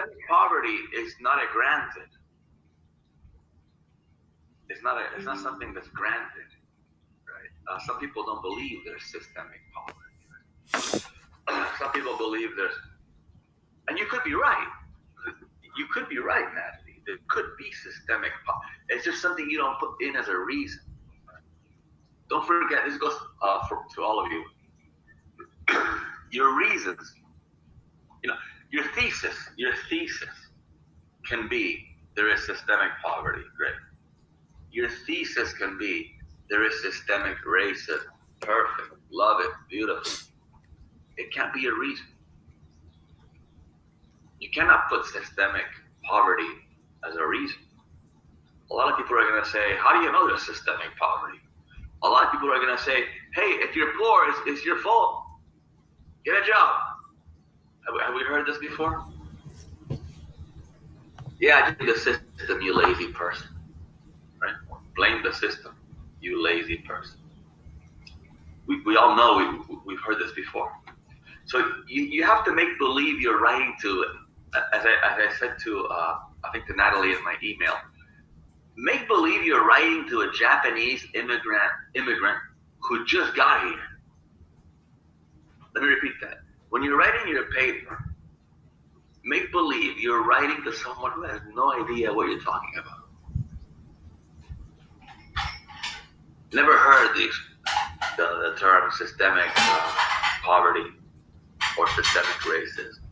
systemic poverty is not a granted. It's not something that's granted, right? Some people don't believe there's systemic poverty. Right? Some people believe there's, and you could be right. You could be right, Natalie. There could be systemic poverty. It's just something you don't put in as a reason. Don't forget, this goes to all of you. Your reasons, your thesis can be there is systemic poverty. Great. Your thesis can be there is systemic racism. Perfect. Love it. Beautiful. It can't be a reason. You cannot put systemic poverty as a reason. A lot of people are going to say, how do you know there's systemic poverty? A lot of people are going to say, hey, if you're poor, it's your fault. Get a job. Have we heard this before? Yeah, blame the system, you lazy person. Right? Blame the system, you lazy person. We all know we've heard this before. So you have to make believe you're writing to, as I said to, I think to Natalie in my email, make believe you're writing to a Japanese immigrant who just got here. Let me repeat that. When you're writing your paper, make believe you're writing to someone who has no idea what you're talking about. Never heard the term systemic poverty or systemic racism.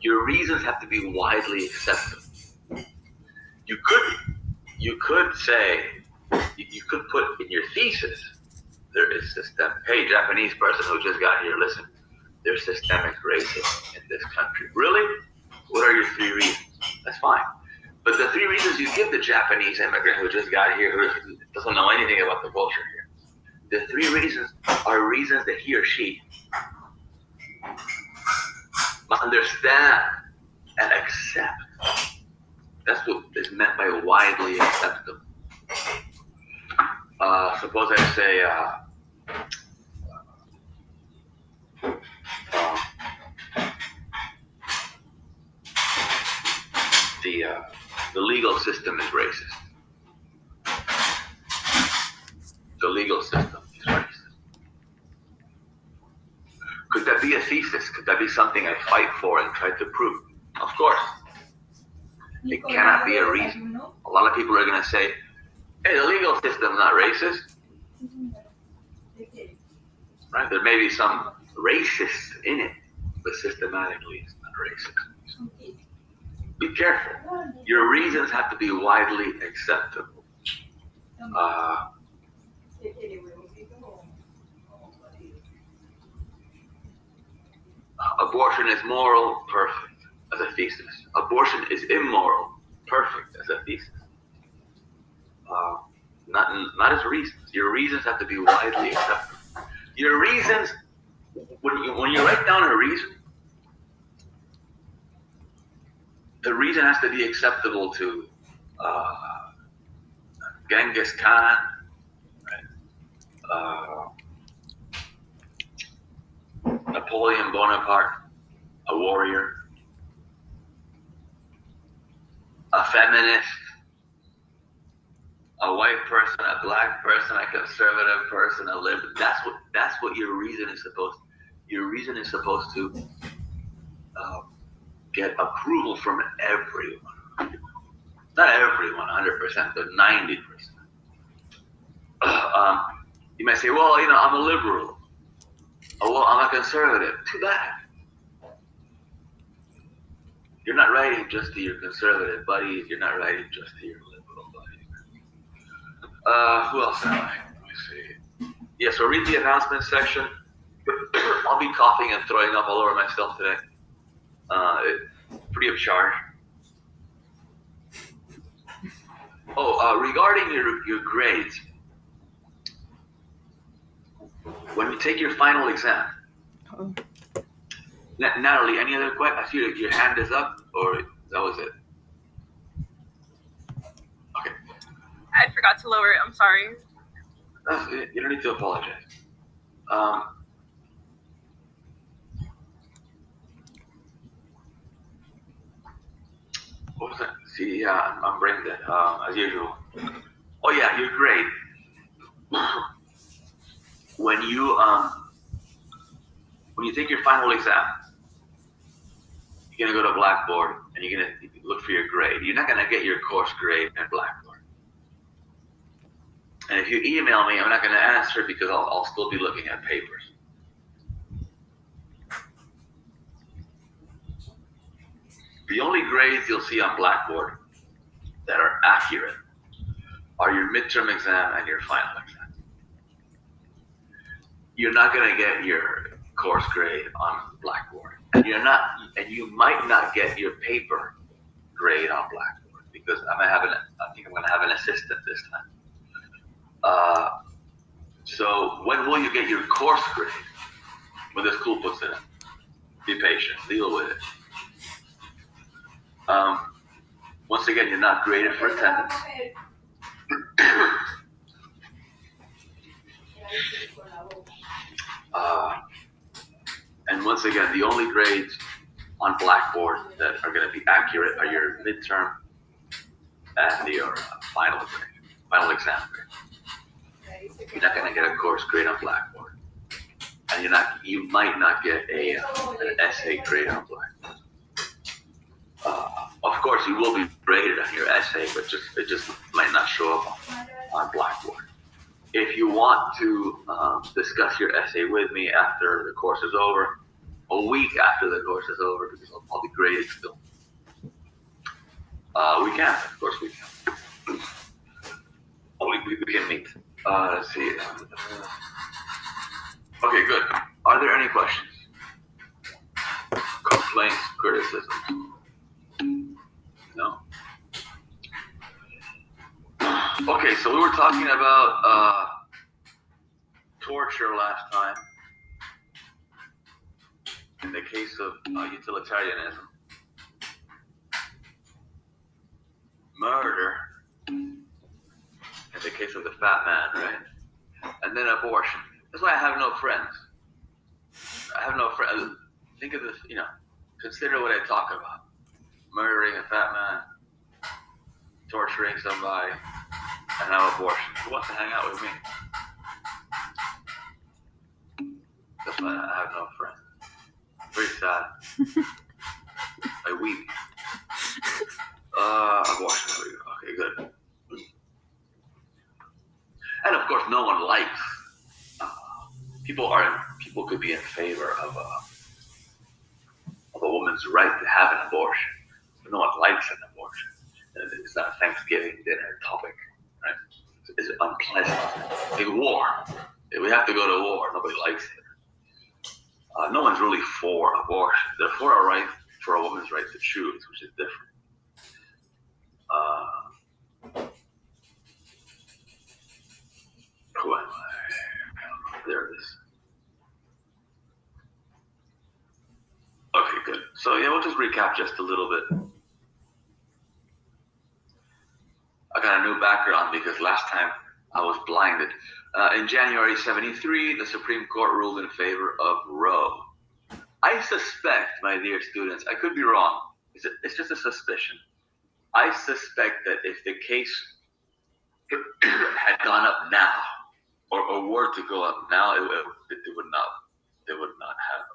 Your reasons have to be widely accepted. You could say, you could put in your thesis, there is systemic, hey, Japanese person who just got here, listen, there's systemic racism in this country. Really? What are your 3 reasons? That's fine. But the 3 reasons you give the Japanese immigrant who just got here, who doesn't know anything about the culture here, the 3 reasons are reasons that he or she must understand and accept. That's what is meant by widely acceptable. Suppose I say, the legal system is racist. The legal system is racist. Could that be a thesis? Could that be something I fight for and try to prove? Of course. It cannot be a reason. A lot of people are going to say, hey, the legal system is not racist. Right? There may be some racist in it, but systematically it's not racist. Be careful. Your reasons have to be widely acceptable. Abortion is moral, perfect, as a thesis. Abortion is immoral, perfect, as a thesis. Not as reasons. Your reasons have to be widely acceptable. Your reasons, when you write down a reason, the reason has to be acceptable to Genghis Khan, right? Napoleon Bonaparte, a warrior, a feminist, a white person, a black person, a conservative person, a liberal. That's what your reason is supposed. Your reason is supposed to get approval from everyone. Not everyone, 100%, but 90%. You might say, well, I'm a liberal. Oh, well, I'm a conservative. Too bad. You're not writing just to your conservative buddies. You're not writing just to your liberal buddies. Who else am I? Let me see. Yeah, so read the announcement section. I'll be coughing and throwing up all over myself today. Free of charge. Regarding your grades, when you take your final exam, Natalie, any other questions? I see your hand is up, or that was it? Okay. I forgot to lower it. I'm sorry. You don't need to apologize. What was that? See, yeah, I'm brain dead, as usual. Oh yeah, your grade. When you take your final exam, you're gonna go to Blackboard and you're gonna look for your grade. You're not gonna get your course grade in Blackboard. And if you email me, I'm not gonna answer because I'll still be looking at papers. The only grades you'll see on Blackboard that are accurate are your midterm exam and your final exam. You're not gonna get your course grade on Blackboard, and you might not get your paper grade on Blackboard because I think I'm gonna have an assistant this time. So when will you get your course grade? When the school puts it in. Be patient, deal with it. Once again, you're not graded for attendance. And once again, the only grades on Blackboard that are going to be accurate are your midterm and your final exam grade. You're not going to get a course grade on Blackboard, and you might not get an essay grade on Blackboard. Of course, you will be graded on your essay, but it just might not show up on Blackboard. If you want to discuss your essay with me after the course is over, a week after the course is over, because I'll be grading still, we can. Of course, we can. We can meet. Let's see. Okay, good. Are there any questions? Complaints, criticisms? No? Okay, so we were talking about torture last time in the case of utilitarianism. Murder in the case of the fat man, right? And then abortion. That's why I have no friends. I have no friends. Think of this, consider what I talk about. Murdering a fat man, torturing somebody, and now abortion. Who wants to hang out with me? That's why I have no friends. Very sad. I weep. Abortion. There we go. Okay, good. And of course, no one likes. People could be in favor of a woman's right to have an abortion, but no one likes an abortion. And it's not a Thanksgiving dinner topic, right? It's unpleasant. Like war. We have to go to war. Nobody likes it. No one's really for abortion. They're for a woman's right to choose, which is different. Who am I? There it is. Okay, good. So yeah, we'll just recap just a little bit. I got a new background because last time I was blinded. In January 73, the Supreme Court ruled in favor of Roe. I suspect, my dear students, I could be wrong. It's just a suspicion. I suspect that if the case had gone up now, or were to go up now, it would not have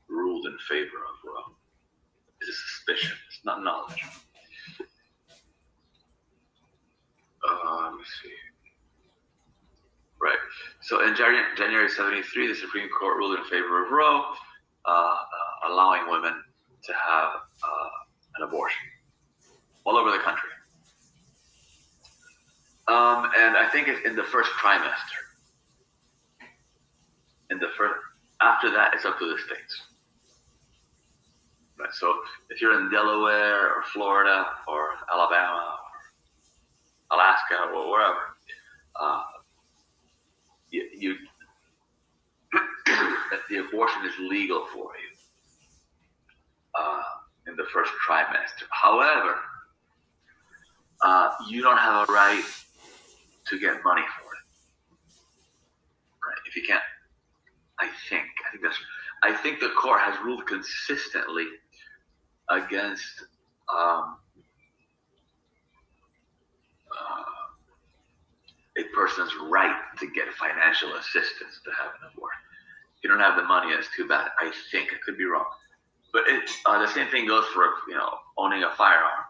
ruled in favor of Roe. It's a suspicion. It's not knowledge. Let me see. Right. So in January 73, the Supreme Court ruled in favor of Roe, allowing women to have an abortion all over the country. And I think it's in the first trimester. After that, it's up to the states. Right. So if you're in Delaware or Florida or Alabama or Alaska or wherever, the abortion is legal for you in the first trimester. However, you don't have a right to get money for it. Right? If you can't, I think the court has ruled consistently against a person's right to get financial assistance to have an abortion. If you don't have the money, that's too bad. I think I could be wrong, but the same thing goes for owning a firearm.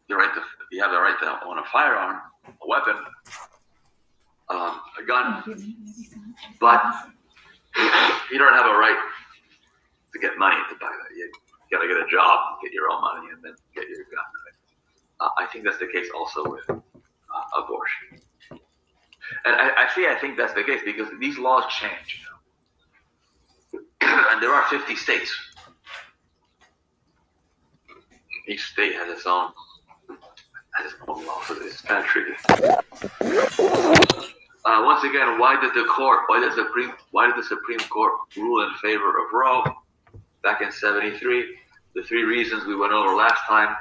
You have the right to own a firearm, a weapon, a gun, but you don't have a right to get money to buy that. You got to get a job, get your own money, and then get your gun. Right? I think that's the case also with abortion. And I think that's the case because these laws change. And there are 50 states. Each state has its own law for this country. Once again, why did the Supreme Court rule in favor of Roe back in '73? The three reasons we went over last time: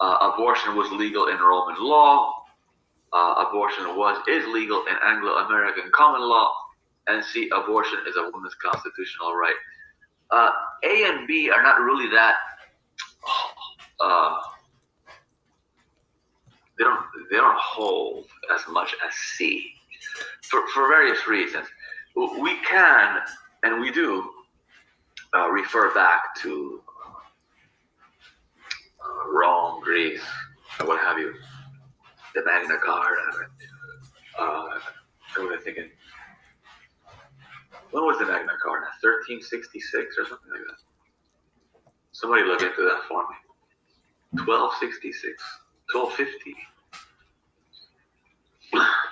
abortion was legal in Roman law, abortion is legal in Anglo-American common law, and C, abortion is a woman's constitutional right. A and B are not really that. They don't hold as much as C for various reasons. We can and we do refer back to Rome, Greece, what have you, the Magna Carta. What was I thinking? When was the Magna Carta? 1366 or something like that. Somebody look into that for me. 1266, 1250.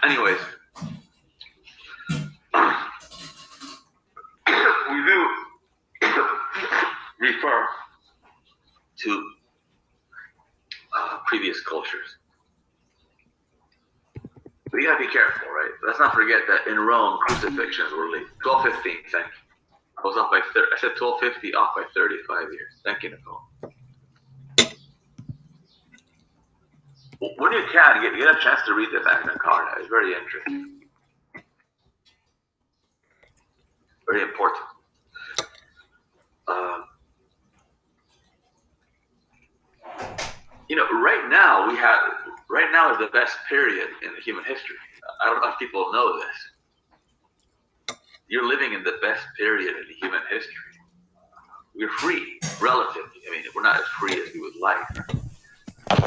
Anyways, we do refer to previous cultures. But you gotta be careful, right? Let's not forget that in Rome, crucifixions were legal. 1215, thank you. I was off by I said 1250, off by 35 years. Thank you, Nicole. When you can, get a chance to read the Magna Carta. It's very interesting. Very important. Right now is the best period in human history. I don't know if people know this. You're living in the best period in human history. We're free, relatively. I mean, we're not as free as we would like.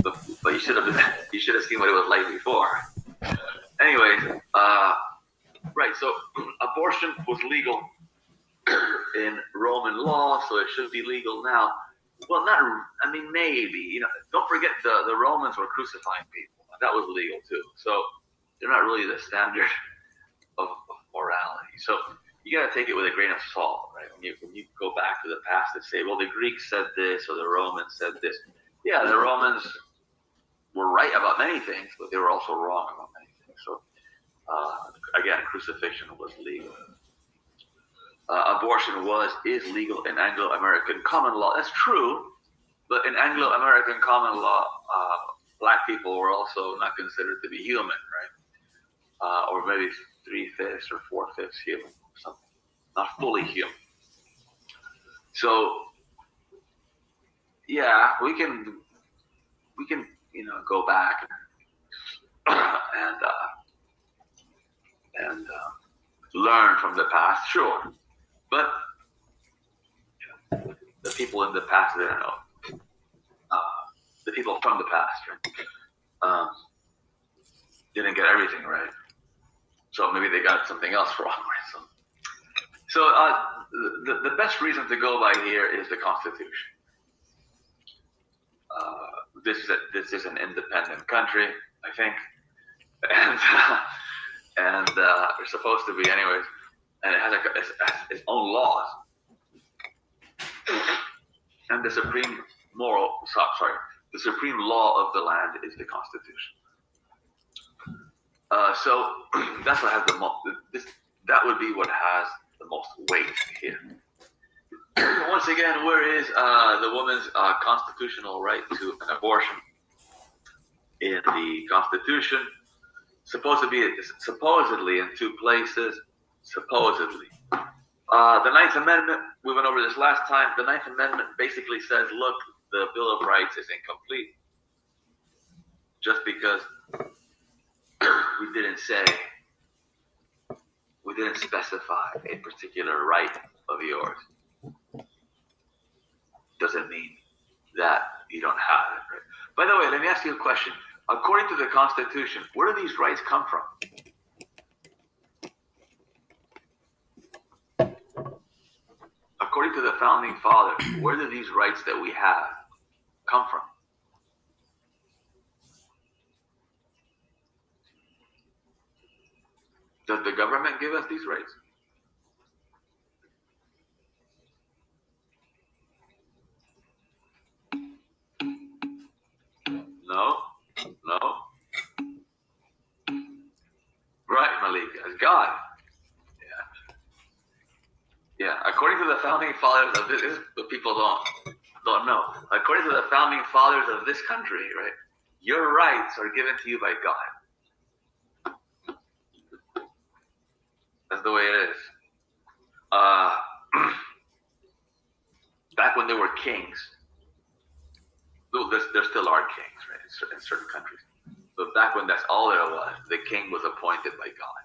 But you should have seen what it was like before. Anyways, right. So abortion was legal in Roman law, so it should be legal now. Well, maybe. Don't forget the Romans were crucifying people. That was legal too. So they're not really the standard of morality. So you got to take it with a grain of salt, right? When you go back to the past and say, well, the Greeks said this or the Romans said this. Yeah, the Romans were right about many things, but they were also wrong about many things. So again, crucifixion was legal. Abortion is legal in Anglo-American common law. That's true, but in Anglo-American common law, black people were also not considered to be human, right? Or maybe 3/5 or 4/5 human, or something, not fully human. So, yeah, we can go back and learn from the past, sure. But the people in the past didn't know. The people from the past didn't get everything right. So maybe they got something else wrong. Right? So the best reason to go by here is the Constitution. This is an independent country, I think, and it's supposed to be anyways. And it has its own laws. And the supreme law of the land is the Constitution. So that's what has the most. That would be what has the most weight here. Once again, where is the woman's constitutional right to an abortion in the Constitution? Supposedly in two places. Supposedly, The Ninth Amendment, we went over this last time. The Ninth Amendment basically says, look, the Bill of Rights is incomplete just because we didn't specify a particular right of yours. Doesn't mean that you don't have it. Right? By the way, let me ask you a question. According to the Constitution, where do these rights come from? According to the Founding Fathers, where do these rights that we have come from? Does the government give us these rights? No. Right, Malika, it's God. Yeah. According to the Founding Fathers of this is what people don't know. According to the Founding Fathers of this country, right, your rights are given to you by God. That's the way it is. Back when there were kings, there still are kings, right, in certain countries. But back when that's all there was, the king was appointed by God.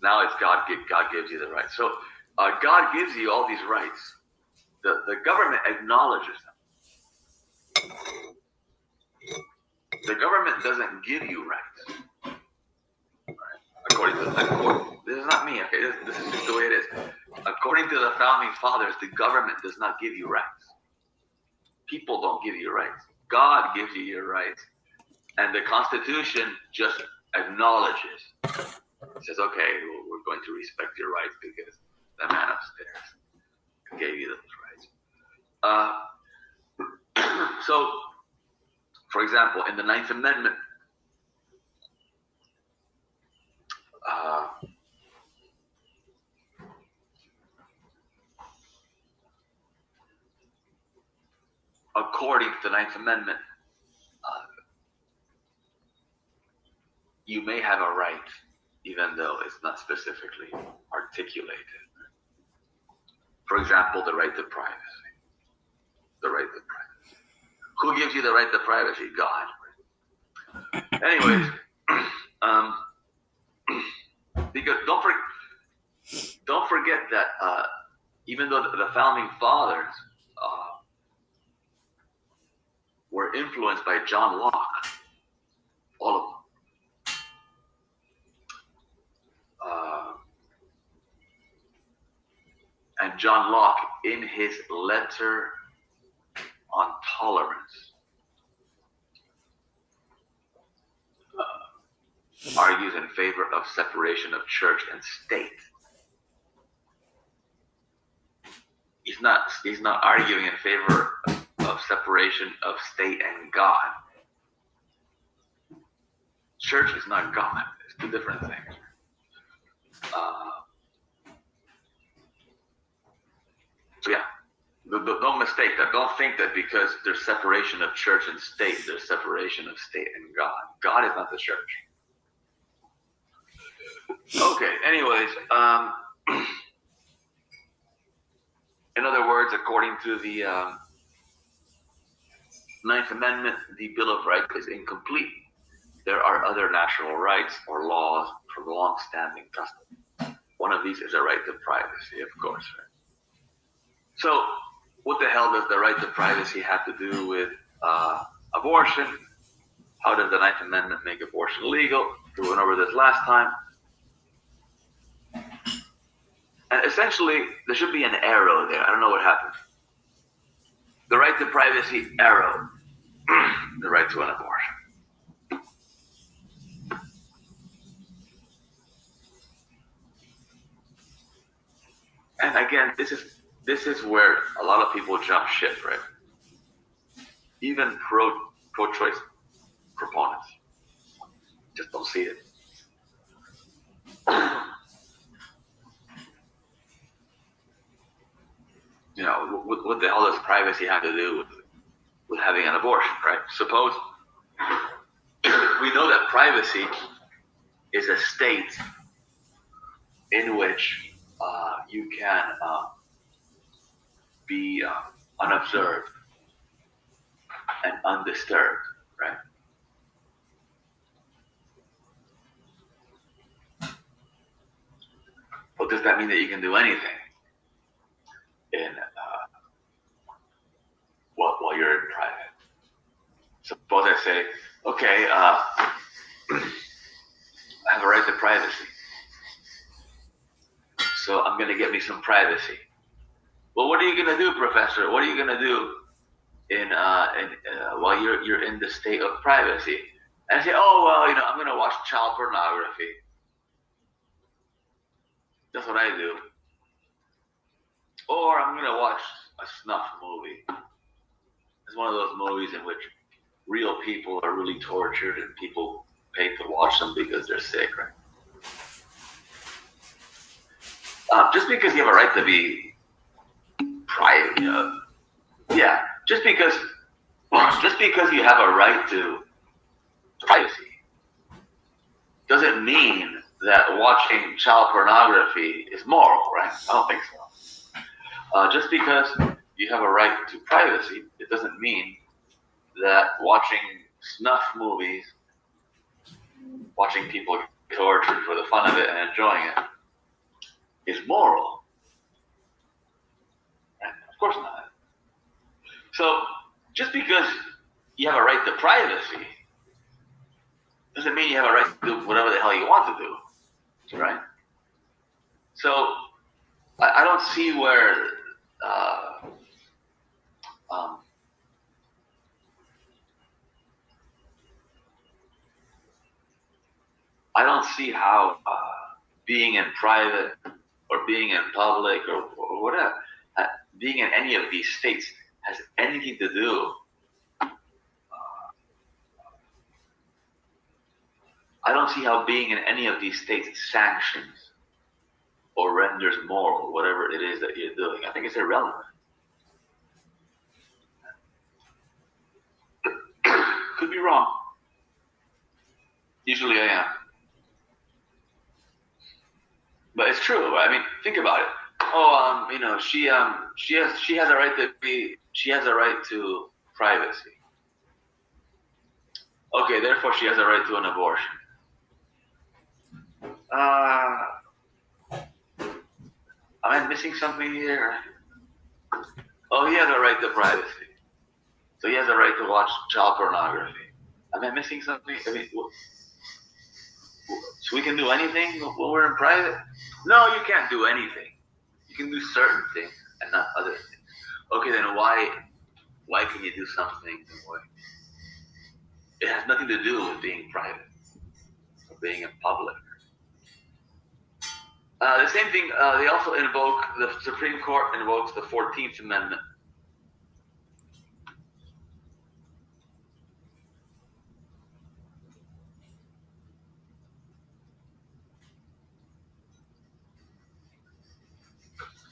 Now it's God gives you the right. So God gives you all these rights. The government acknowledges them. The government doesn't give you rights. According to this is not me, okay? This is just the way it is. According to the Founding Fathers, the government does not give you rights. People don't give you rights. God gives you your rights. And the Constitution just acknowledges. It says, okay, we're going to respect your rights because the man upstairs gave you those rights. So, for example, in the Ninth Amendment, according to the Ninth Amendment, you may have a right, even though it's not specifically articulated. For example, the right to privacy. The right to privacy. Who gives you the right to privacy? God. Anyways, because don't forget that even though the Founding Fathers were influenced by John Locke, all of them. And John Locke, in his letter on tolerance, argues in favor of separation of church and state. He's not arguing in favor of separation of state and God. Church is not God. It's two different things. So yeah, don't mistake that. Don't think that because there's separation of church and state, there's separation of state and God. God is not the church. Okay, anyways, in other words, according to the Ninth Amendment, the Bill of Rights is incomplete. There are other natural rights or laws from long-standing custom. One of these is a right to privacy, of course. Right? So, what the hell does the right to privacy have to do with abortion? How does the Ninth Amendment make abortion legal? We went over this last time. And essentially, there should be an arrow there. I don't know what happened. The right to privacy, arrow. The right to an abortion. And again, this is where a lot of people jump ship, right? Even pro-choice proponents just don't see it. You know, what the hell does privacy have to do with having an abortion, right? Suppose we know that privacy is a state in which you can be unobserved and undisturbed, right? But does that mean that you can do anything in while you're in private? Suppose I say, okay, I have a right to privacy, so I'm going to get me some privacy. Well, what are you going to do, Professor? What are you going to do while you're in the state of privacy? And I say, oh well, I'm going to watch child pornography. That's what I do. Or I'm going to watch a snuff movie. It's one of those movies in which real people are really tortured and people pay to watch them because they're sick, right? Just because you have a right to be private, just because you have a right to privacy doesn't mean that watching child pornography is moral, right? I don't think so. Just because you have a right to privacy, it doesn't mean that watching snuff movies, watching people get tortured for the fun of it and enjoying it, is moral. Right? Of course not. So, just because you have a right to privacy doesn't mean you have a right to do whatever the hell you want to do, right? So, I don't see where I don't see how being in private or being in public or whatever, being in any of these states has anything to do. I don't see how being in any of these states sanctions or renders moral whatever it is that you're doing. I think it's irrelevant. Could be wrong. Usually I am. But it's true. I mean, think about it. Oh, she has a right she has a right to privacy. Okay, therefore she has a right to an abortion. Am I missing something here? Oh, he has a right to privacy. So he has a right to watch child pornography. Am I missing something? I mean, so we can do anything when we're in private? No, you can't do anything. You can do certain things and not other things. Okay, then why can you do some things and why? It has nothing to do with being private or being in public. The same thing, they also invoke, the Supreme Court invokes the 14th Amendment.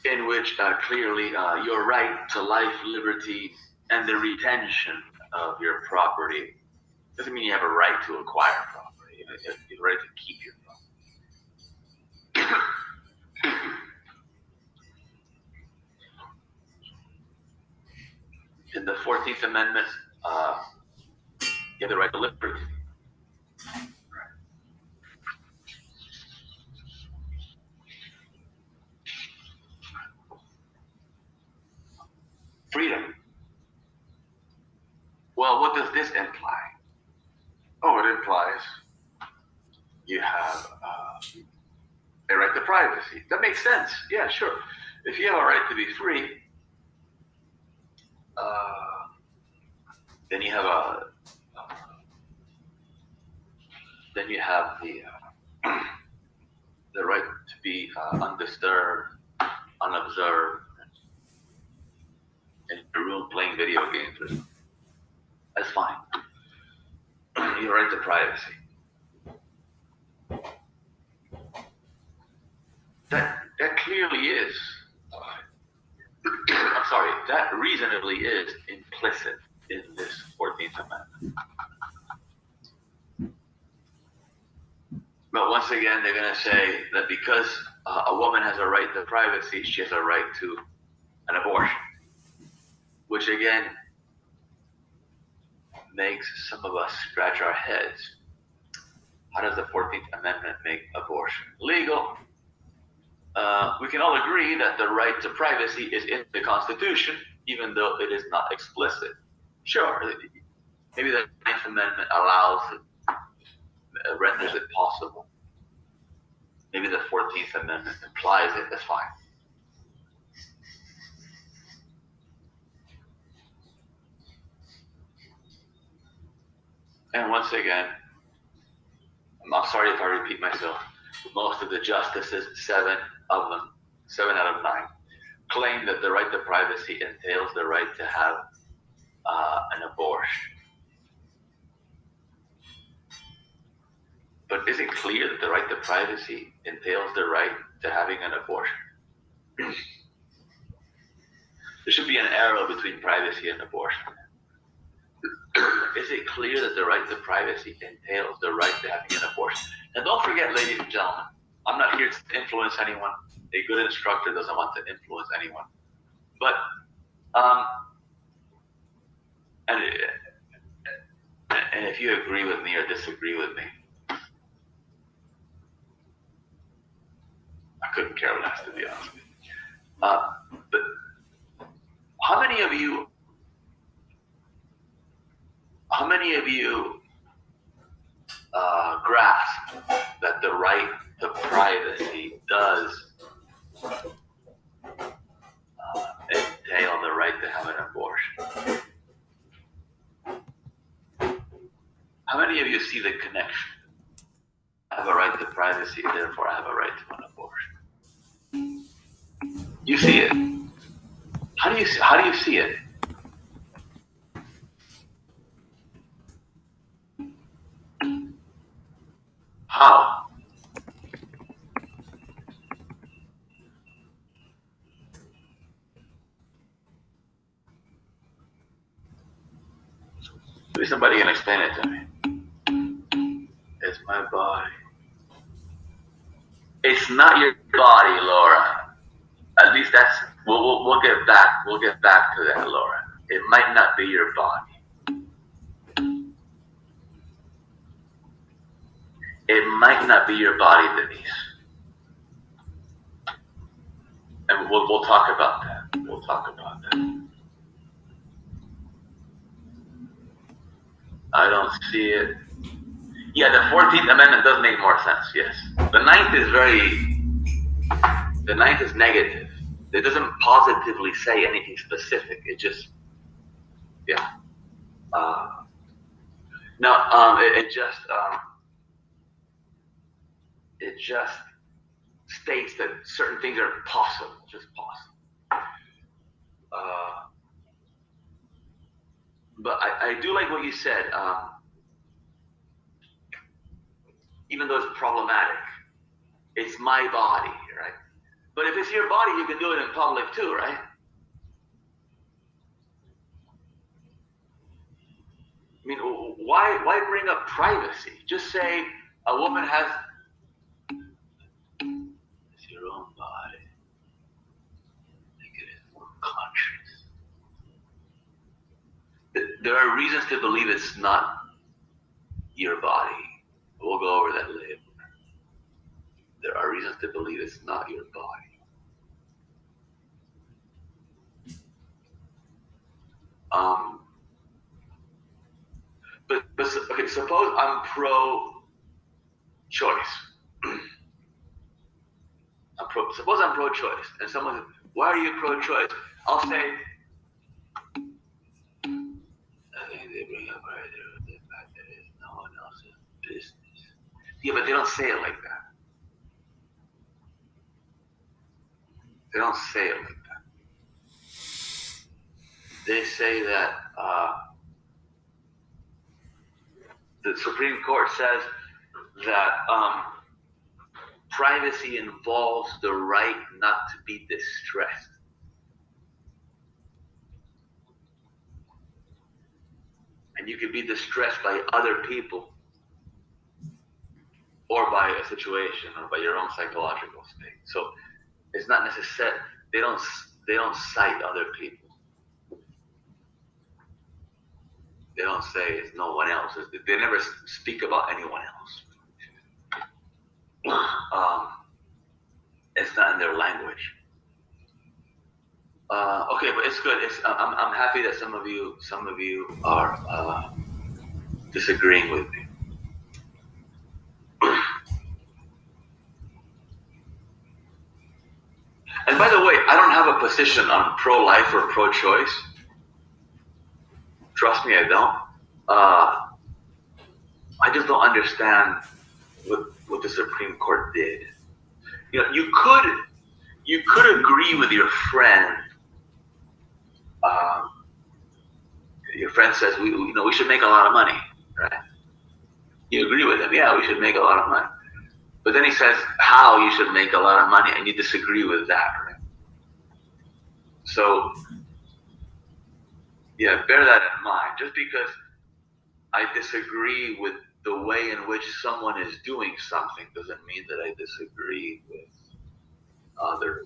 In which clearly your right to life, liberty, and the retention of your property doesn't mean you have a right to acquire property. You have a right to keep your property. In the 14th Amendment, you have the right to liberty. Freedom. Well, what does this imply? Oh, it implies you have a right to privacy. That makes sense. Yeah, sure. If you have a right to be free, then you have the right to be undisturbed, unobserved, in your room playing video games or something. That's fine. Your right to privacy. That clearly is. I'm sorry. That reasonably is implicit in this 14th Amendment. But once again, they're going to say that because a woman has a right to privacy, she has a right to an abortion, which again makes some of us scratch our heads. How does the 14th Amendment make abortion legal? We can all agree that the right to privacy is in the Constitution, even though it is not explicit. Sure, maybe the 9th Amendment renders it possible. Maybe the 14th Amendment implies it, that's fine. And once again, I'm sorry if I repeat myself, most of the justices, 7 out of 9, claim that the right to privacy entails the right to have an abortion. But is it clear that the right to privacy entails the right to having an abortion? There should be an arrow between privacy and abortion. Is it clear that the right to privacy entails the right to having an abortion? Now don't forget, ladies and gentlemen, I'm not here to influence anyone. A good instructor doesn't want to influence anyone. But, and if you agree with me or disagree with me, I couldn't care less, to be honest with you. But how many of you grasp that the right to privacy does entail the right to have an abortion? How many of you see the connection? I have a right to privacy, therefore I have a right to an abortion. You see it. How do you see it? How? Maybe somebody can explain it to me. It's my body. It's not your body, Laura. At least that's we'll get back. We'll get back to that, Laura. It might not be your body. It might not be your body, Denise. And we'll talk about that. We'll talk about that. I don't see it. Yeah, the 14th Amendment does make more sense, yes. The 9th is negative. It doesn't positively say anything specific. It just, yeah. It just states that certain things are possible, just possible. But I do like what you said. Even though it's problematic, it's my body, right? But if it's your body, you can do it in public too, right? I mean, why bring up privacy? Just say a woman has it's your own body. Make it more conscious. There are reasons to believe it's not your body. We'll go over that later. There are reasons to believe it's not your body. But okay, suppose I'm pro-choice. Suppose I'm pro-choice, and someone says, "Why are you pro-choice?" I'll say, "I think they bring up right there the fact that it's no one else's business." Yeah, but they don't say it like that. They don't say it like that. They say that the Supreme Court says that privacy involves the right not to be distressed. And you can be distressed by other people or by a situation or by your own psychological state. So it's not necessary. They don't cite other people. They don't say it's no one else. They never speak about anyone else. It's not in their language. Okay, but it's good. I'm happy that some of you are disagreeing with me. And by the way, I don't have a position on pro-life or pro-choice. Trust me, I don't. I just don't understand what the Supreme Court did. You know, you could agree with your friend. Your friend says we should make a lot of money, right? You agree with him, yeah, we should make a lot of money. But then he says how you should make a lot of money, and you disagree with that, right? So, yeah, bear that in mind. Just because I disagree with the way in which someone is doing something doesn't mean that I disagree with their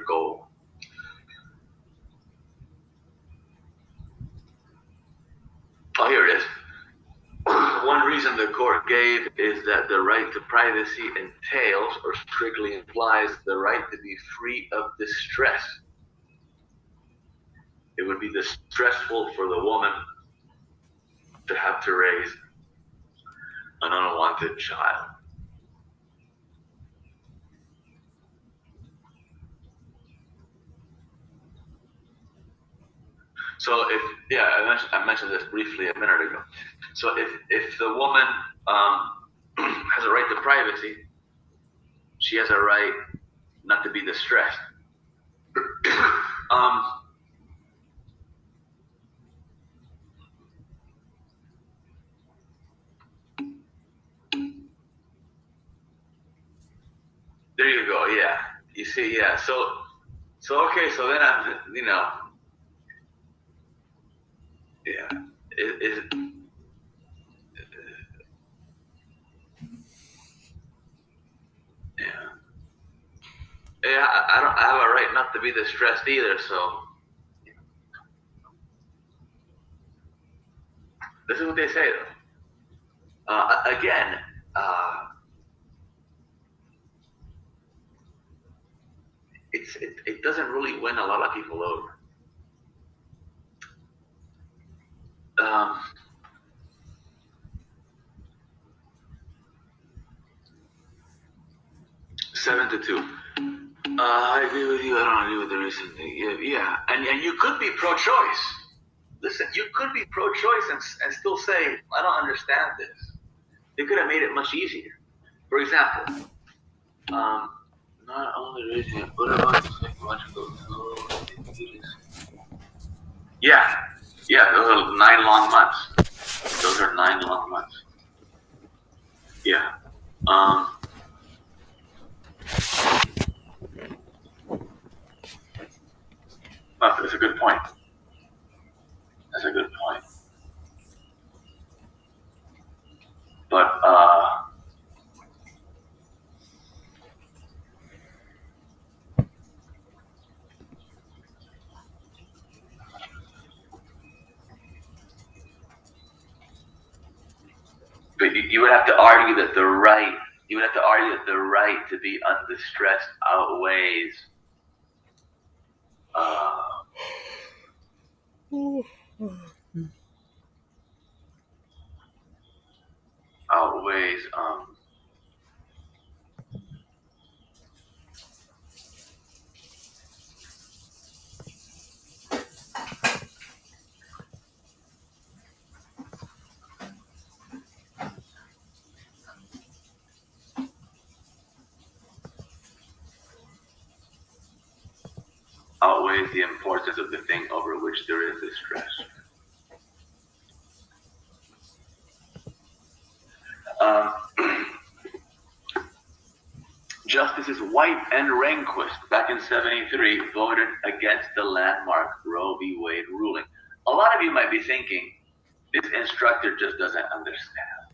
goal. Oh, here it is. One reason the court gave is that the right to privacy entails or strictly implies the right to be free of distress. It would be distressful for the woman to have to raise an unwanted child. So I mentioned this briefly a minute ago. So if the woman has a right to privacy, she has a right not to be distressed. There you go. Yeah, you see. Yeah. So okay. So then yeah. Yeah, I don't have a right not to be distressed either. So this is what they say, though. Again, it doesn't really win a lot of people over. 7-2. I agree with you. I don't agree with the recent thing. Yeah. And you could be pro-choice. Listen, you could be pro-choice and still say, I don't understand this. They could have made it much easier. For example, not only raising it, but about psychological. Yeah, those are 9 long months. Those are 9 long months. Yeah. That's a good point. That's a good point. But you would have to argue that the right. You would have to argue that the right to be undistressed outweighs. Outweighs the importance of the thing over which there is distress. Justices White and Rehnquist back in '73 voted against the landmark Roe v. Wade ruling. A lot of you might be thinking, this instructor just doesn't understand.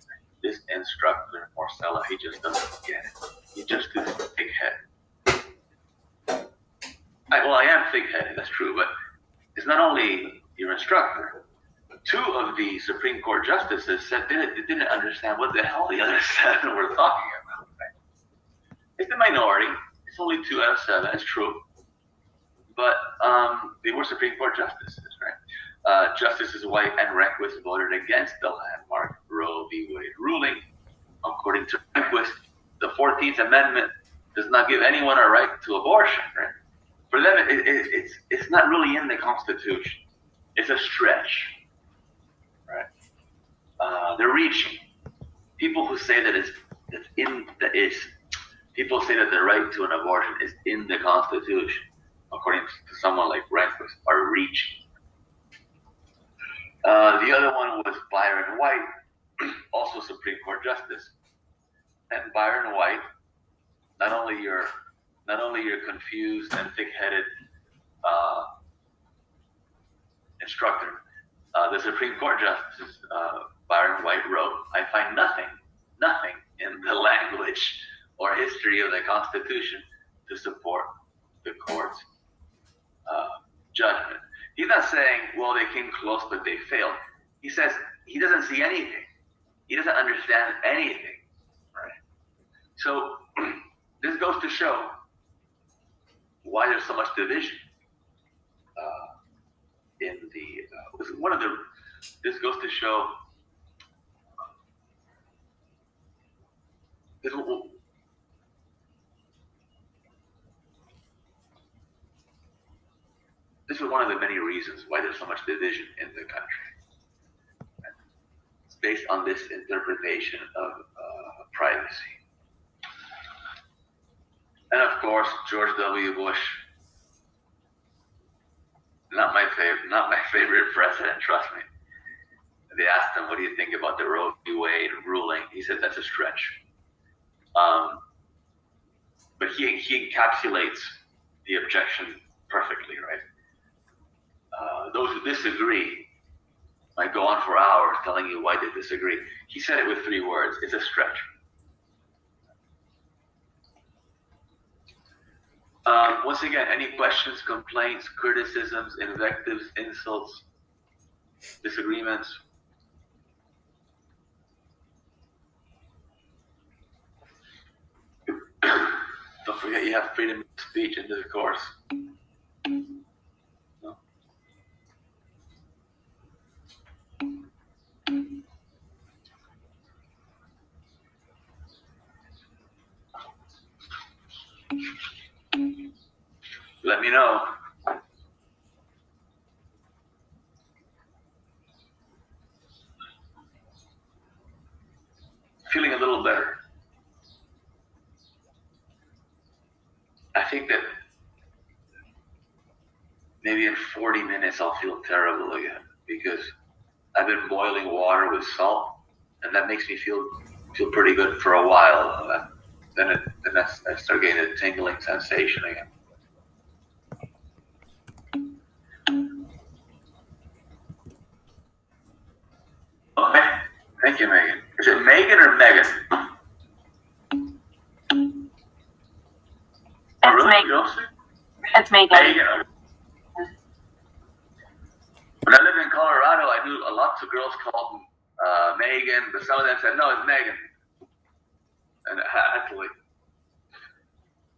this instructor, Marcella, he just doesn't get it. He's just too thick-headed. I am thick-headed, that's true, but it's not only your instructor. Two of the Supreme Court justices said they didn't understand what the hell the other 7 were talking about. Right? It's the minority. It's only 2 out of 7. It's true, but they were Supreme Court justices, right? Justices White and Rehnquist voted against the landmark Roe v. Wade ruling. According to Rehnquist, the 14th Amendment does not give anyone a right to abortion. Right? For them, it's not really in the Constitution. It's a stretch. Right? They're reaching. People who say that people say that the right to an abortion is in the Constitution, according to someone like Rehnquist, are reaching. The other one was Byron White, also Supreme Court Justice. And Byron White, not only you're confused and thick-headed instructor, the Supreme Court Justice Byron White wrote, "I find nothing in the language or history of the Constitution to support the court's judgment." He's not saying, well, they came close, but they failed. He says he doesn't see anything. He doesn't understand anything. Right? So this goes to show why there's so much division in the this goes to show this is one of the many reasons why there's so much division in the country. It's based on this interpretation of privacy. And of course, George W. Bush, not my favorite president, trust me. They asked him, what do you think about the Roe v. Wade ruling? He said, that's a stretch. But he encapsulates the objection perfectly, right? Those who disagree might go on for hours telling you why they disagree. He said it with 3 words. It's a stretch. Once again, any questions, complaints, criticisms, invectives, insults, disagreements? Don't forget you have freedom of speech in this course. No? Let me know. Feeling a little better. I think that maybe in 40 minutes I'll feel terrible again because I've been boiling water with salt, and that makes me feel pretty good for a while. Then I start getting a tingling sensation again. Okay, thank you, Megan. Is it Megan or Megan? It's really? Megan. It's Megan. Megan. When I lived in Colorado, I knew lots of girls called Megan, but some of them said, no, it's Megan. And actually,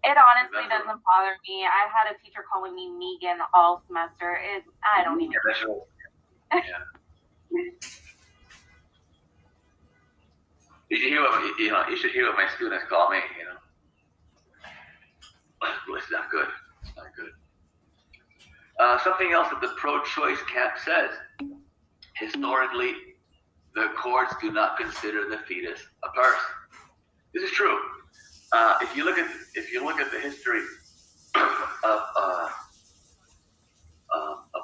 it honestly doesn't bother me. I had a teacher calling me Megan all semester. I don't even care. Yeah. You should hear what my students call me. It's not good. It's not good. Something else that the pro-choice camp says: historically, the courts do not consider the fetus a person. This is true. If you look at the history of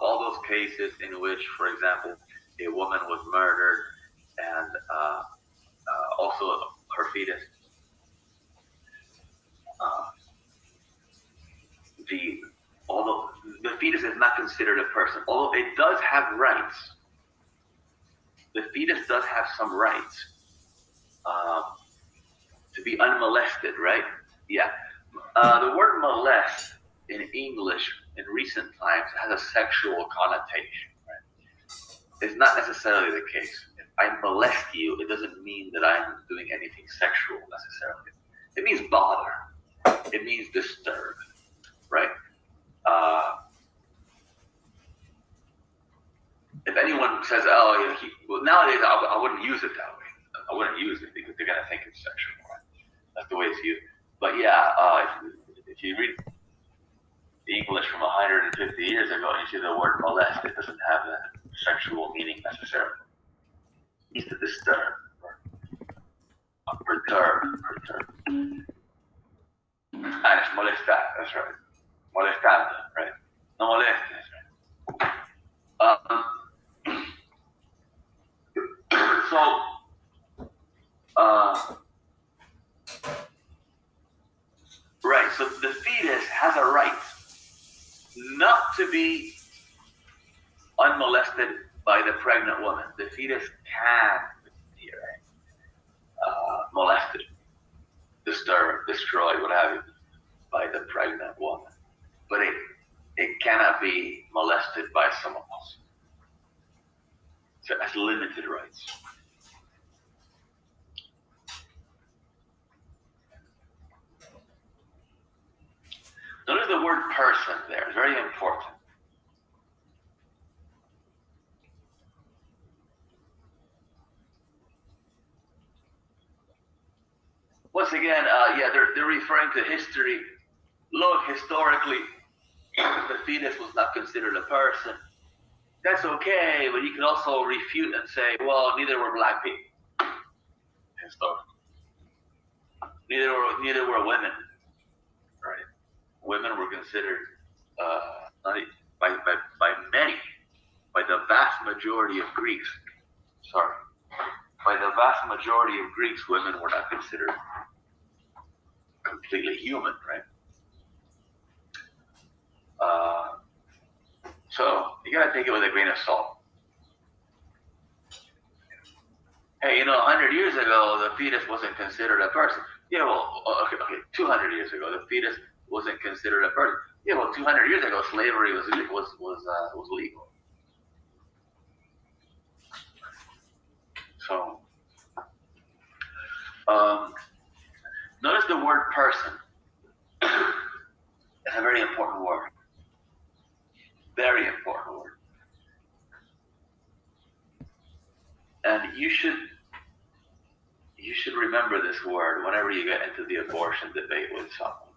all those cases in which, for example, a woman was murdered and also her fetus, although the fetus is not considered a person, although it does have rights. The fetus does have some rights. to be unmolested, right? Yeah. The word molest in English in recent times has a sexual connotation, right? It's not necessarily the case. If I molest you, it doesn't mean that I'm doing anything sexual necessarily. It means bother. It means disturb, right? If anyone says, "Oh, yeah, well, nowadays I wouldn't use it that way. I wouldn't use it because they're gonna think it's sexual, right? That's the way it's used." But yeah, if you read the English from 150 years ago and you see the word molest, it doesn't have a sexual meaning necessarily. It means to disturb, or perturb. Spanish, molestar, that's right. Molestando, right? No molestes, right? So, right, so the fetus has a right not to be unmolested by the pregnant woman. The fetus can be molested, disturbed, destroyed, what have you, by the pregnant woman. But it cannot be molested by someone else. So it has limited rights. Notice the word person there. It's very important. Once again, yeah, they're referring to history. Look, historically, the fetus was not considered a person. That's okay, but you can also refute and say, well, neither were black people. Historically. Neither were women. Right? Women were considered by many, by the vast majority of Greeks. Sorry. By the vast majority of Greeks, women were not considered completely human, right? So you gotta take it with a grain of salt. Hey, 100 years ago, the fetus wasn't considered a person. Yeah, well, okay, 200 years ago, the fetus wasn't considered a person. Yeah, well, 200 years ago, slavery was legal. So, notice the word person. It's a very important word. Very important word. And you should remember this word whenever you get into the abortion debate with someone.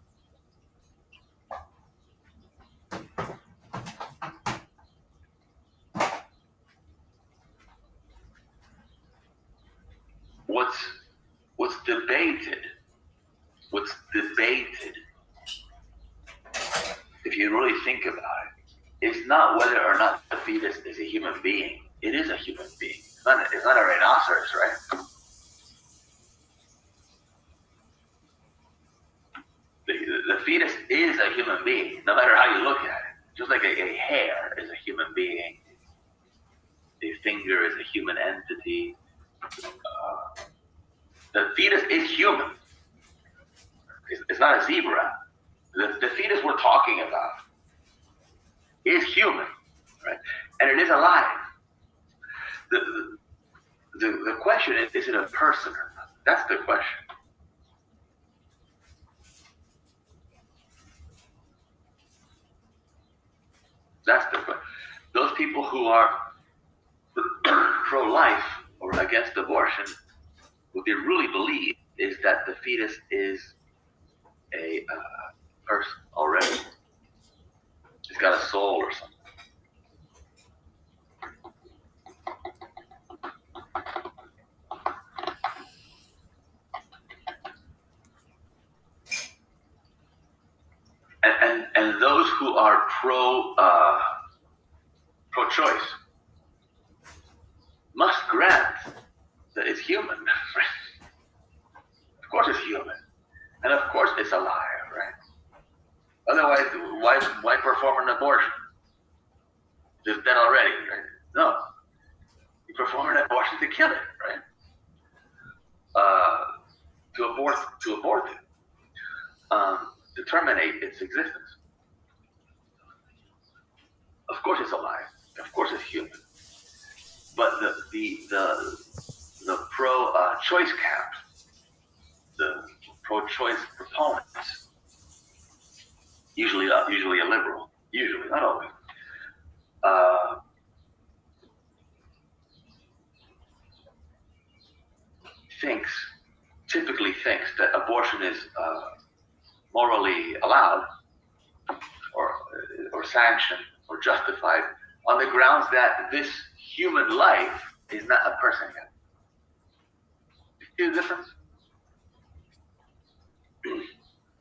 What's debated, if you really think about it, is not whether or not the fetus is a human being. It is a human being. It's not a rhinoceros, right? The fetus is a human being, no matter how you look at it. Just like a hair is a human being, a finger is a human entity. The fetus is human. It's not a zebra. The fetus we're talking about is human, right? And it is alive. The question is it a person or not? That's the question. That's the question. Those people who are pro-life or against abortion, what they really believe is that the fetus is a person already. It's got a soul or something. And those who are pro-choice must grant that it's human. Right? Of course it's human. And of course it's alive, right? Otherwise, why perform an abortion? It's dead already, right? No. You perform an abortion to kill it, right? to abort it, to terminate its existence. Of course, it's alive. Of course, it's human. But the pro-choice camp, the pro-choice proponents, usually a liberal, usually not always, typically thinks that abortion is morally allowed or sanctioned or justified on the grounds that this human life is not a person yet. You see the difference?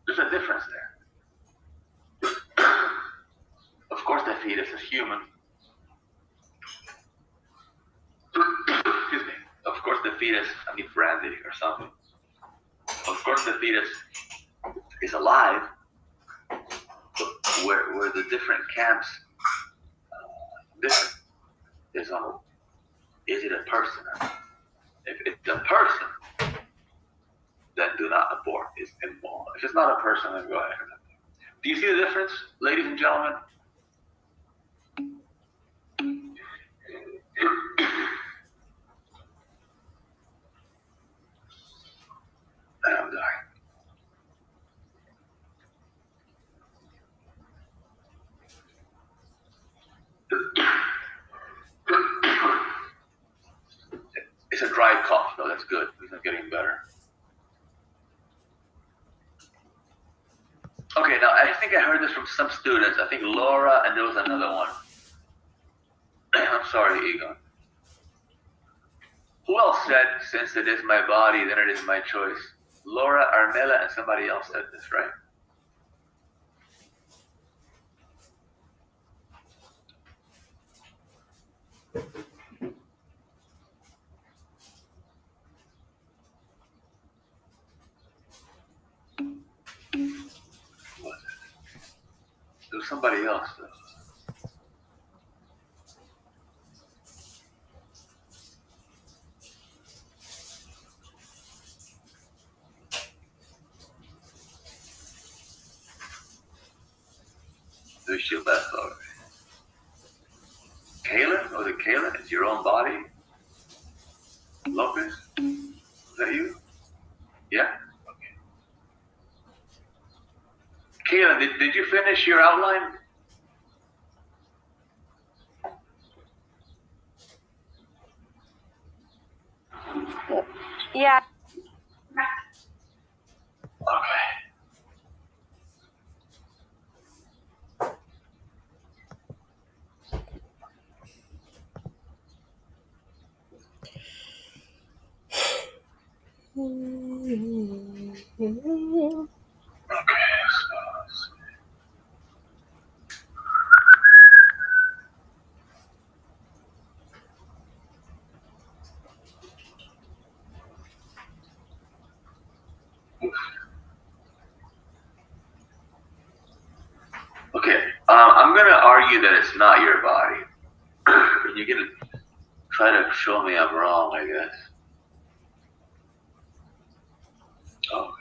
There's a difference there. Of course, the fetus is human. Excuse me. Of course, the fetus, I need brandy or something. Of course, the fetus is alive, but where the different camps different is it a person? If it's a person, then do not abort. It's immoral. If it's not a person, then go ahead. Do you see the difference, ladies and gentlemen? I'm dying. It's a dry cough, though. That's good. It's not getting better. Okay, now I think I heard this from some students. I think Laura, and there was another one. I'm sorry, Egon. Who else said, since it is my body, then it is my choice? Laura, Armella, and somebody else said this, right? There was somebody else, though. So she left already. Kaylin? Was it Kaylin? It's your own body? Lopez? Is that you? Yeah? Okay. Kaylin, did you finish your outline? Yeah. Okay. Okay, I'm going to argue that it's not your body. And you're going to try to show me I'm wrong, I guess. Okay.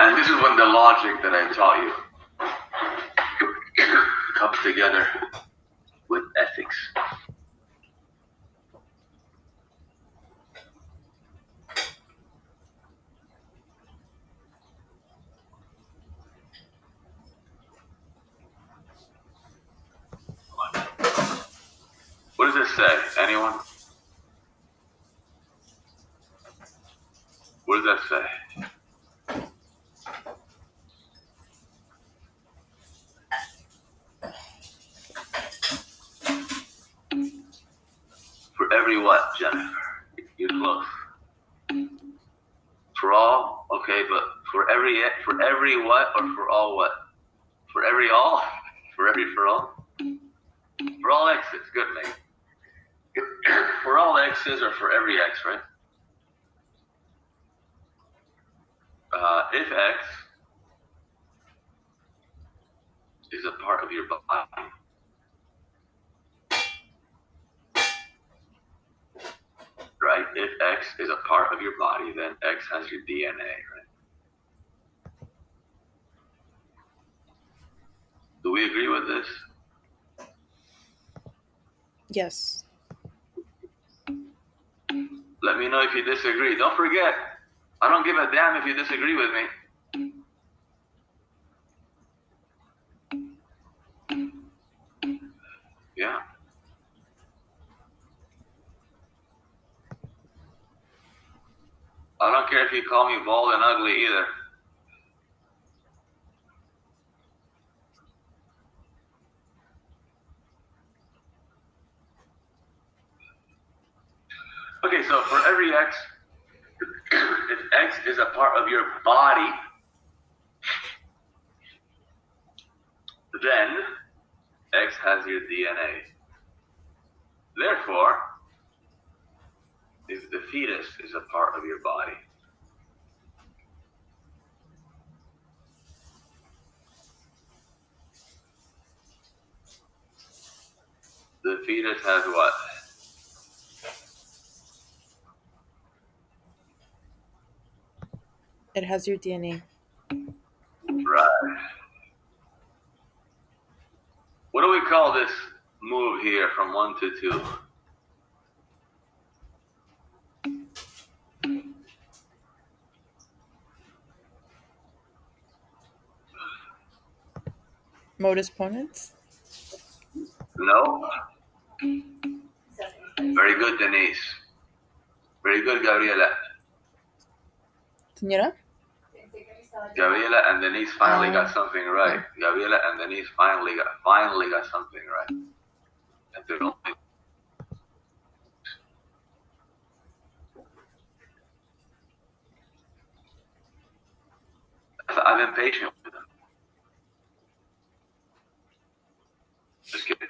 And this is when the logic that I taught you comes together with ethics. What does this say? Anyone? What does that say? For every what, Jennifer? You're close. For all, okay, but for every what or for all what? For every all? For all? For all x's, good mate. For all x's or for every x, right? If x is a part of your body, right? If x is a part of your body, then x has your DNA, right? Do we agree with this? Yes. Let me know if you disagree. Don't forget, I don't give a damn if you disagree with me. Yeah. I don't care if you call me bald and ugly either. Okay, so for every x, if x is a part of your body, then x has your DNA. Therefore, if the fetus is a part of your body, the fetus has what? It has your DNA. Right. What do we call this move here from 1 to 2? Modus ponens? No? Very good, Denise. Very good, Gabriela. Señora? Gabriela and Denise finally got something right. Gabriela and Denise finally got something right. And they're only I've been patient with them. Just kidding.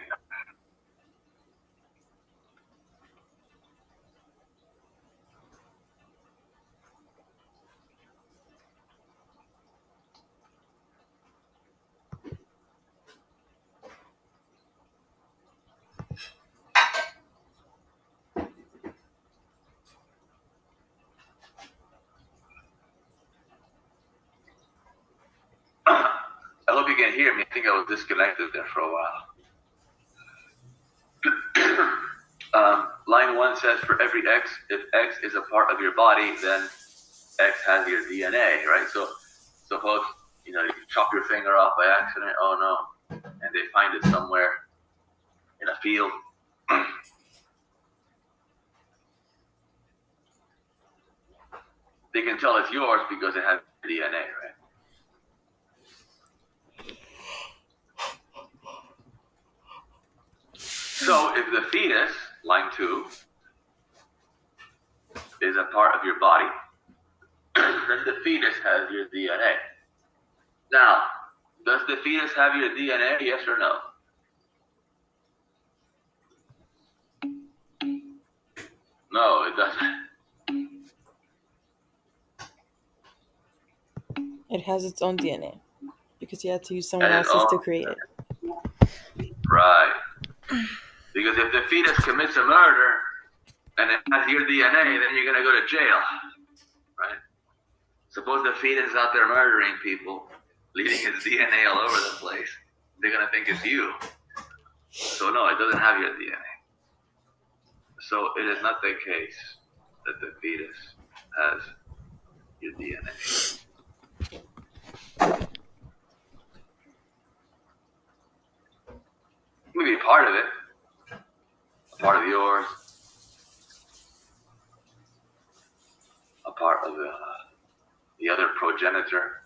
I hope you can hear me. I think I was disconnected there for a while. Line 1 says for every x, if x is a part of your body, then x has your DNA, right? So suppose, you chop your finger off by accident, oh no, and they find it somewhere in a field. They can tell it's yours because it has DNA, right? So if the fetus, line 2, is a part of your body, then the fetus has your DNA. Now, does the fetus have your DNA, yes or no? No, it doesn't. It has its own DNA because you had to use someone else's to create it. Right. Because if the fetus commits a murder and it has your DNA, then you're going to go to jail. Right? Suppose the fetus is out there murdering people, leaving his DNA all over the place. They're going to think it's you. So no, it doesn't have your DNA. So it is not the case that the fetus has your DNA. Maybe a part of it, a part of yours, a part of the other progenitor.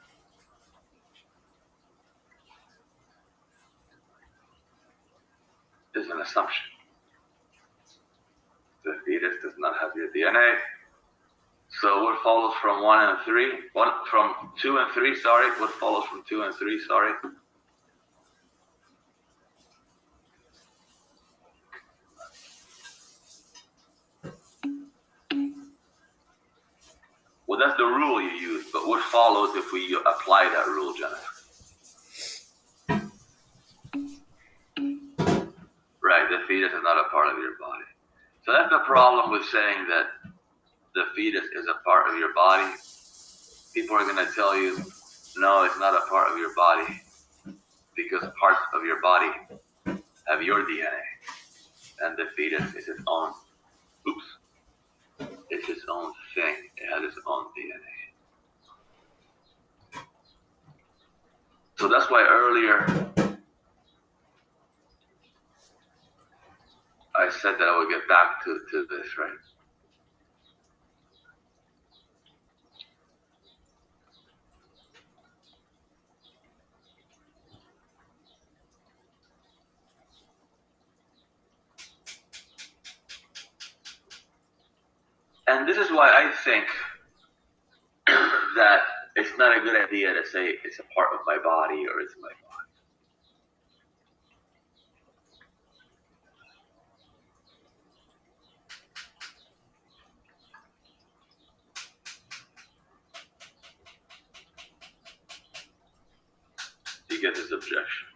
Is an assumption. The fetus does not have your DNA, So what follows from 1 and 3? From 2 and 3, sorry. What follows from 2 and 3, sorry? Well, that's the rule you use, but what follows if we apply that rule, Jennifer? Right, the fetus is not a part of your body. So that's the problem with saying that the fetus is a part of your body. People are going to tell you, no, it's not a part of your body, because parts of your body have your DNA, and the fetus is its own, it's its own thing. It has its own DNA. So that's why earlier I said that I would get back to this, right? And this is why I think that it's not a good idea to say it's a part of my body or it's my body. You get this objection.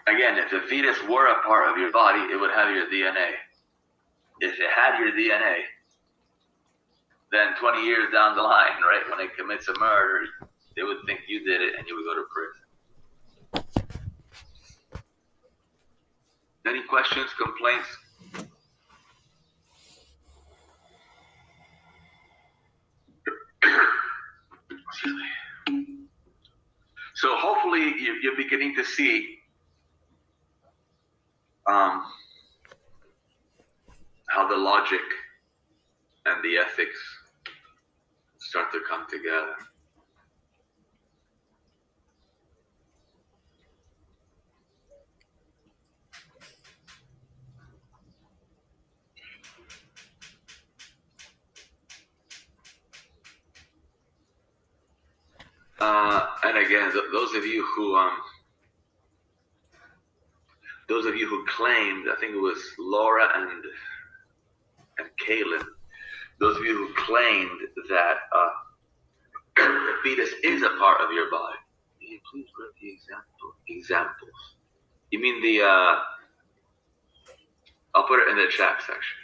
Again, if the fetus were a part of your body, it would have your DNA. If it had your DNA, then 20 years down the line, right, when it commits a murder, they would think you did it and you would go to prison. Any questions, complaints? Excuse me. So hopefully you're beginning to see how the logic and the ethics start to come together. And again, those of you who claimed, I think it was Laura and Kaylin, those of you who claimed that the fetus is a part of your body. Can you please read the examples? You mean the, I'll put it in the chat section.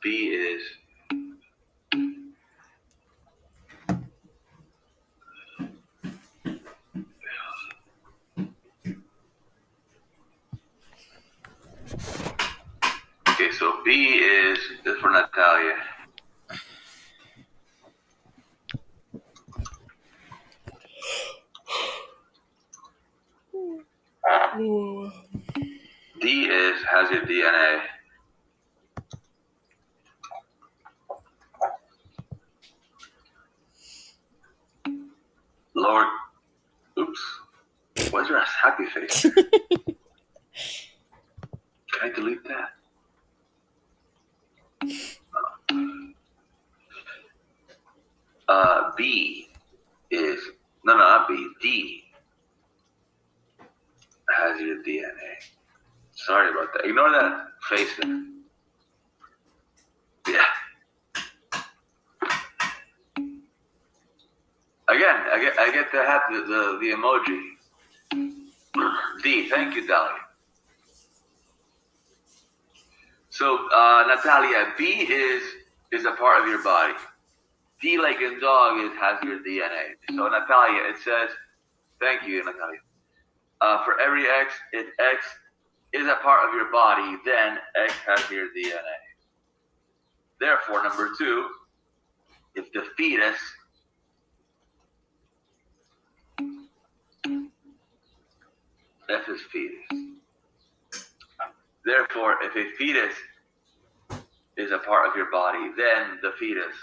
B is, okay, so B is for Natalia. D has your DNA. Lord, oops. Why is there a happy face? Can I delete that? B is, no, not B, D has your DNA. Sorry about that. Ignore that face there. Yeah. Again, I get to have the emoji. D, thank you, Dahlia. So, Natalia, B is a part of your body. D, like in dog, has your DNA. So, Natalia, it says, thank you, Natalia. For every X, if X is a part of your body, then X has your DNA. Therefore, number 2, if the fetus F is fetus. Therefore, if a fetus is a part of your body, then the fetus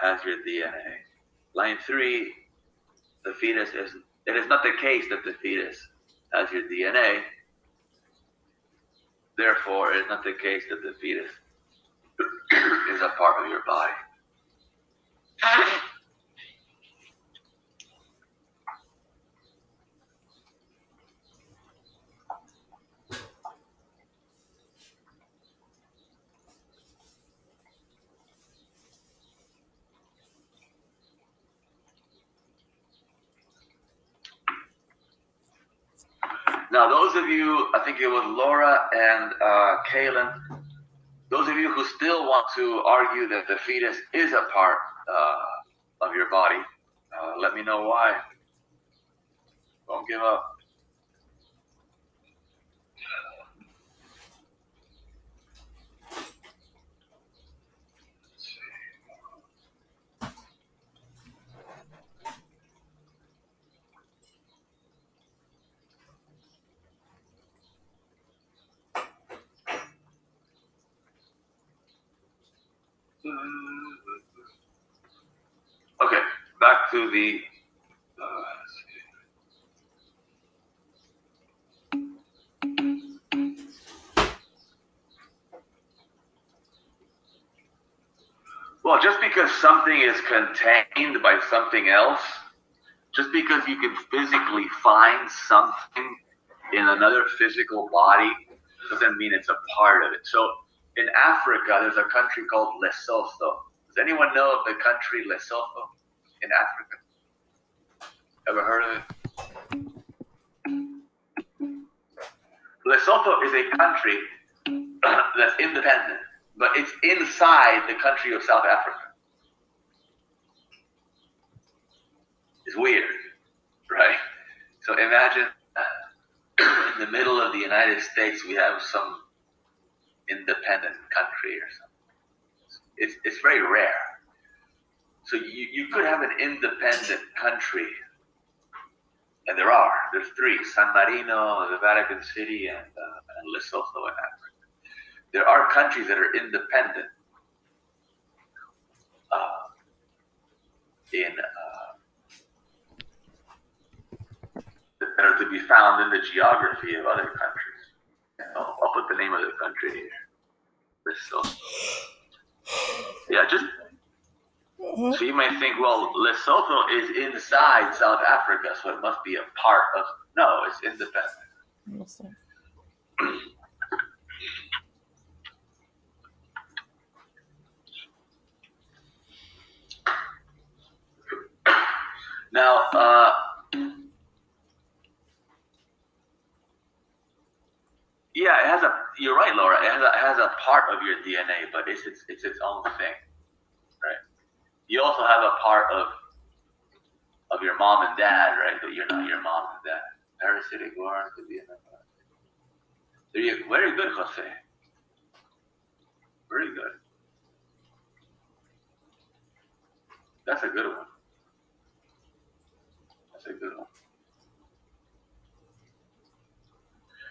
has your DNA. Line 3, the fetus is. It is not the case that the fetus has your DNA. Therefore, it is not the case that the fetus is a part of your body. Now, those of you, I think it was Laura and Kaylin, those of you who still want to argue that the fetus is a part of your body, let me know why. Don't give up. Okay, back to the. Well, just because something is contained by something else, just because you can physically find something in another physical body, doesn't mean it's a part of it. So in Africa, there's a country called Lesotho. Does anyone know of the country Lesotho in Africa? Ever heard of it? Lesotho is a country that's independent, but it's inside the country of South Africa. It's weird, right? So imagine in the middle of the United States, we have some independent country or something. It's very rare. So you could have an independent country, and there's 3: San Marino, the Vatican City, and Lesotho in Africa. There are countries that are independent that are to be found in the geography of other countries. I'll put the name of the country here. Lesotho. Yeah, just so you might think, well, Lesotho is inside South Africa, so it must be a part of. No, it's independent. Now, yeah, it has a. You're right, Laura. It has a part of your DNA, but it's its own thing, right? You also have a part of your mom and dad, right? But you're not your mom and dad. Parasitic born could be another. Very good, Jose. Very good. That's a good one. That's a good one.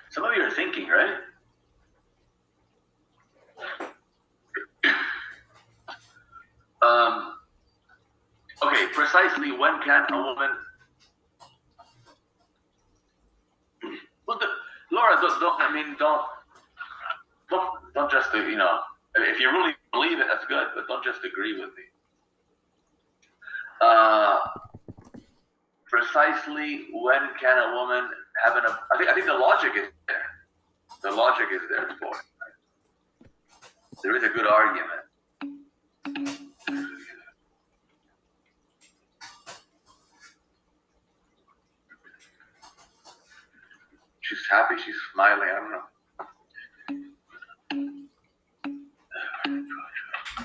Some of you are thinking, right? Okay, precisely when can a woman? Well, Laura, don't just if you really believe it, that's good, but don't just agree with me. Precisely when can a woman have an? I think the logic is there. The logic is there for it. Right? There is a good argument. She's happy. She's smiling. I don't know.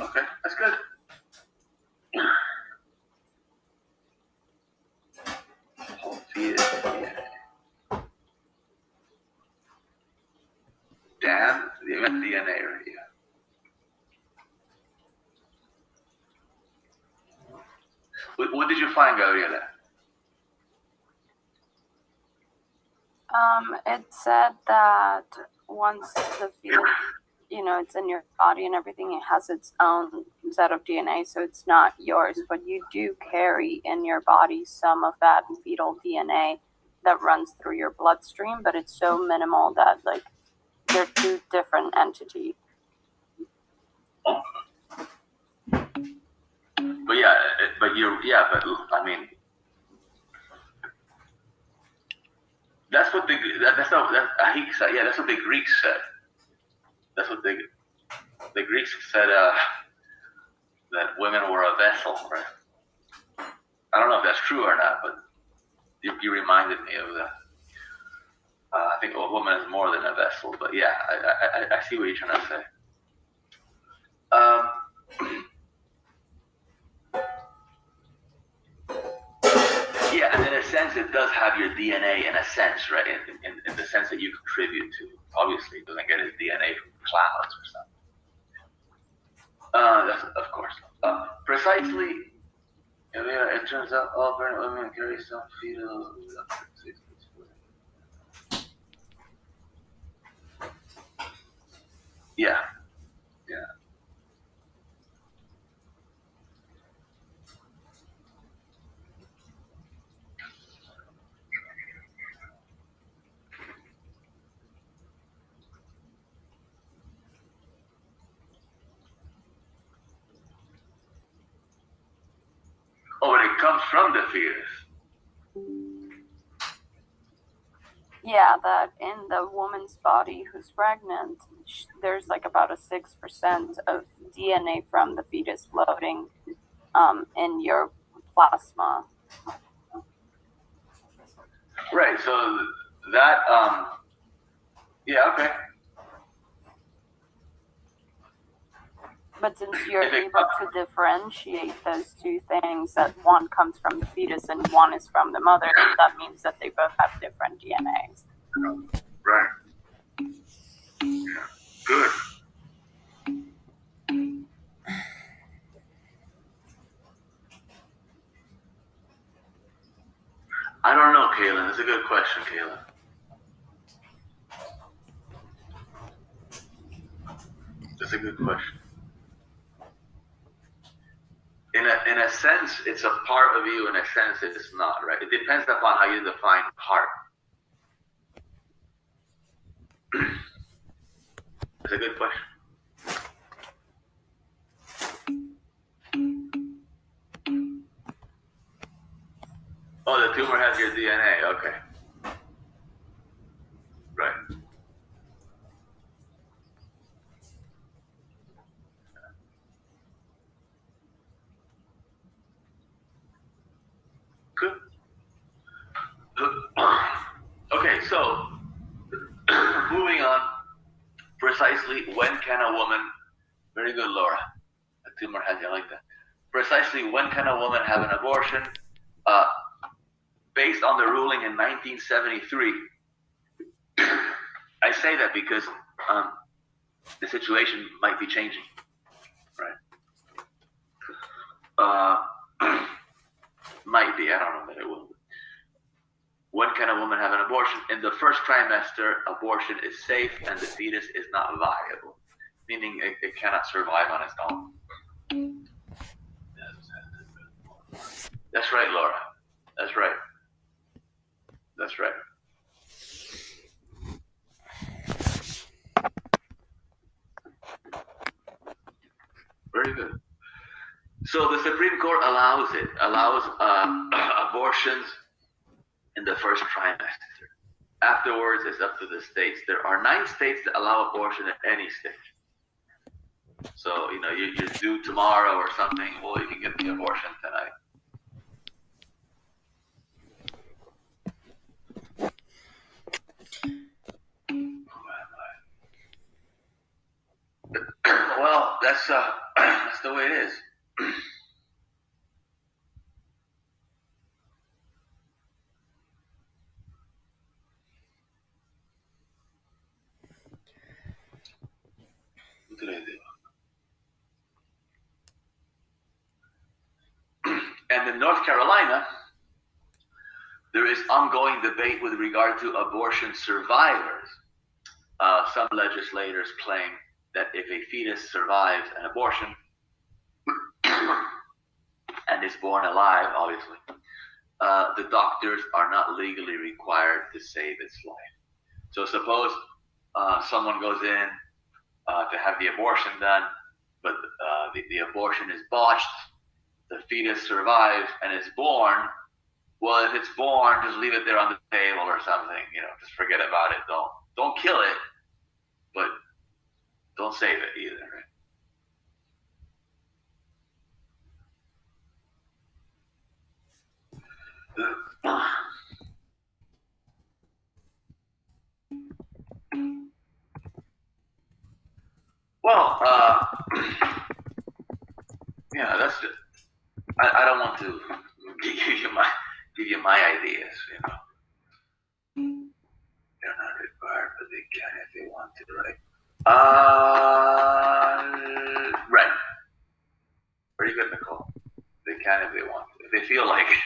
Okay, that's good. Damn, the DNA right here. What did you find, Gabriela? It said that once the fetus it's in your body and everything. It has its own set of DNA, so it's not yours, but you do carry in your body some of that fetal DNA that runs through your bloodstream, but it's so minimal that like they're two different entities. But yeah, but I mean, that's what that's what the Greeks said. That's what the Greeks said that women were a vessel, right? I don't know if that's true or not, but you reminded me of that. I think a woman is more than a vessel, but yeah, I see what you're trying to say. Yeah, and in a sense, it does have your DNA in a sense, right? In the sense that you contribute to. Obviously, it doesn't get its DNA from clouds or something. That's, of course. Precisely, it turns out all pregnant women carry some fetal. Yeah. Oh, and it comes from the fetus. Yeah, that in the woman's body who's pregnant, there's like about a 6% of DNA from the fetus floating in your plasma. Right, so that, yeah, okay. But since you're able to differentiate those two things, that one comes from the fetus and one is from the mother, that means that they both have different DNAs. Right. Yeah. Good. I don't know, Kaylin. That's a good question, Kaylin. That's a good question. In a sense, it's a part of you. In a sense, it's not, right? It depends upon how you define part. That's a good question. Oh, the tumor has your DNA. Okay. Right. Good. Okay, so moving on. Precisely when can a woman? Very good, Laura. A tumor has you like that. Precisely when can a woman have an abortion? Based on the ruling in 1973. I say that because the situation might be changing, right? Might be. I don't know that it will. When can a woman have an abortion? In the first trimester, abortion is safe and the fetus is not viable, meaning it cannot survive on its own. That's right, Laura. That's right. That's right. Very good. So the Supreme Court allows abortions in the first trimester. Afterwards, it's up to the states. There are 9 states that allow abortion at any stage. So, you're due tomorrow or something. Well, you can get the abortion tonight. Well, that's the way it is. What did I do? And in North Carolina, there is ongoing debate with regard to abortion survivors. Some legislators claim that if a fetus survives an abortion and is born alive, obviously, the doctors are not legally required to save its life. So suppose someone goes in to have the abortion done, but the abortion is botched, the fetus survives and is born. Well, if it's born, just leave it there on the table or something. Just forget about it. Don't kill it, but don't save it either. Right? Well, that's just. I don't want to give you my ideas. They're not required, but they can if they want to, right? Right. Pretty good, Nicole. They can if they want to, if they feel like it.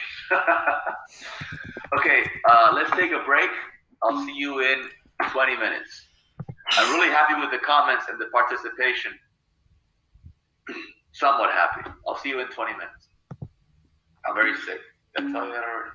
Okay, let's take a break. I'll see you in 20 minutes. I'm really happy with the comments and the participation. Somewhat happy. I'll see you in 20 minutes. I'm very sick. Did I tell you that already?